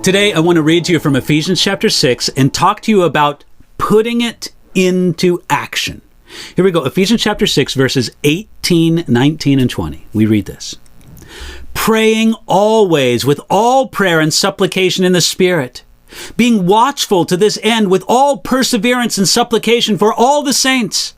Today, I want to read to you from Ephesians chapter 6 and talk to you about putting it into action. Here we go. Ephesians chapter 6, verses 18, 19, and 20. We read this. Praying always with all prayer and supplication in the Spirit, being watchful to this end with all perseverance and supplication for all the saints,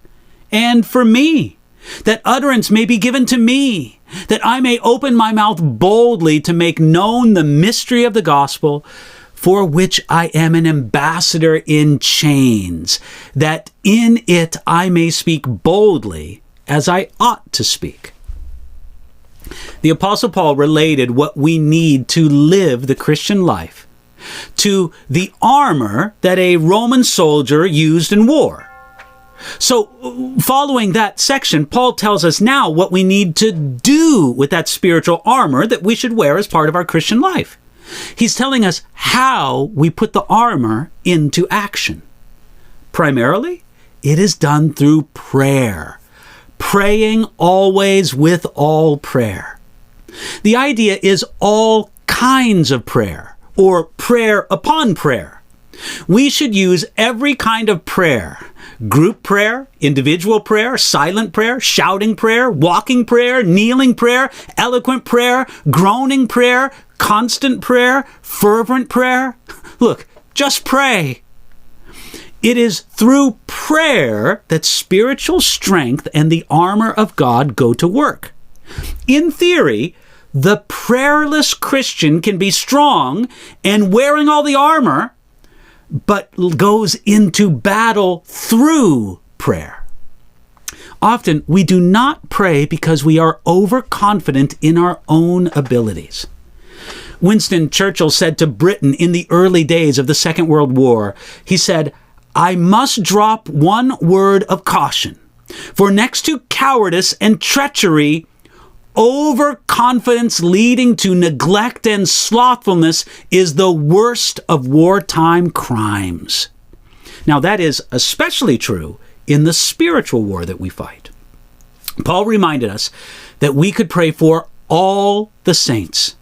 and for me, that utterance may be given to me, that I may open my mouth boldly to make known the mystery of the gospel, for which I am an ambassador in chains, that in it I may speak boldly as I ought to speak. The Apostle Paul related what we need to live the Christian life to the armor that a Roman soldier used in war. So, following that section, Paul tells us now what we need to do with that spiritual armor that we should wear as part of our Christian life. He's telling us how we put the armor into action. Primarily, it is done through prayer. Praying always with all prayer. The idea is all kinds of prayer, or prayer upon prayer. We should use every kind of prayer. Group prayer, individual prayer, silent prayer, shouting prayer, walking prayer, kneeling prayer, eloquent prayer, groaning prayer, constant prayer, fervent prayer. Look, just pray. It is through prayer that spiritual strength and the armor of God go to work. In theory, the prayerless Christian can be strong and wearing all the armor, but goes into battle through prayer. Often, we do not pray because we are overconfident in our own abilities. Winston Churchill said to Britain in the early days of the Second World War, he said, "I must drop one word of caution, for next to cowardice and treachery, overconfidence leading to neglect and slothfulness is the worst of wartime crimes." Now, that is especially true in the spiritual war that we fight. Paul reminded us that we could pray for all the saints.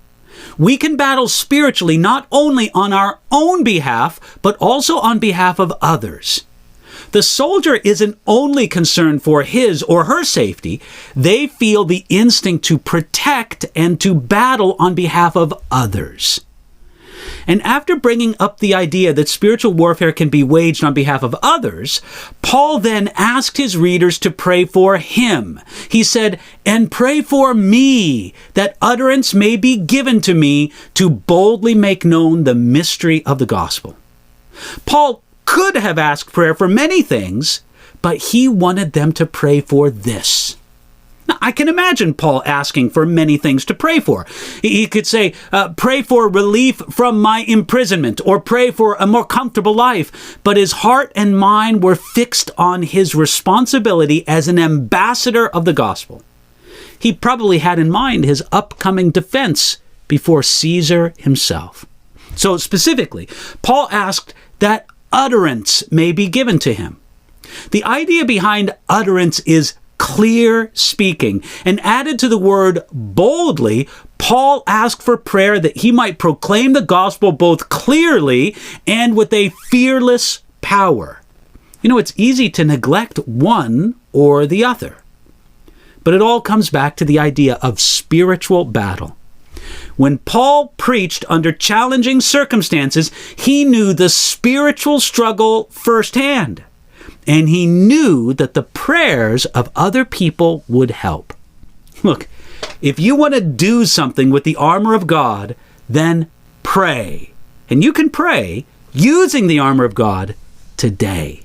We can battle spiritually not only on our own behalf, but also on behalf of others. The soldier isn't only concerned for his or her safety. They feel the instinct to protect and to battle on behalf of others. And after bringing up the idea that spiritual warfare can be waged on behalf of others, Paul then asked his readers to pray for him. He said, "And pray for me, that utterance may be given to me to boldly make known the mystery of the gospel." Paul could have asked prayer for many things, but he wanted them to pray for this. Now, I can imagine Paul asking for many things to pray for. He could say, pray for relief from my imprisonment, or pray for a more comfortable life. But his heart and mind were fixed on his responsibility as an ambassador of the gospel. He probably had in mind his upcoming defense before Caesar himself. So specifically, Paul asked that utterance may be given to him. The idea behind utterance is clear speaking, and added to the word boldly, Paul asked for prayer that he might proclaim the gospel both clearly and with a fearless power. You know, it's easy to neglect one or the other, but it all comes back to the idea of spiritual battle. When Paul preached under challenging circumstances, he knew the spiritual struggle firsthand, and he knew that the prayers of other people would help. Look, if you want to do something with the armor of God, then pray. And you can pray using the armor of God today.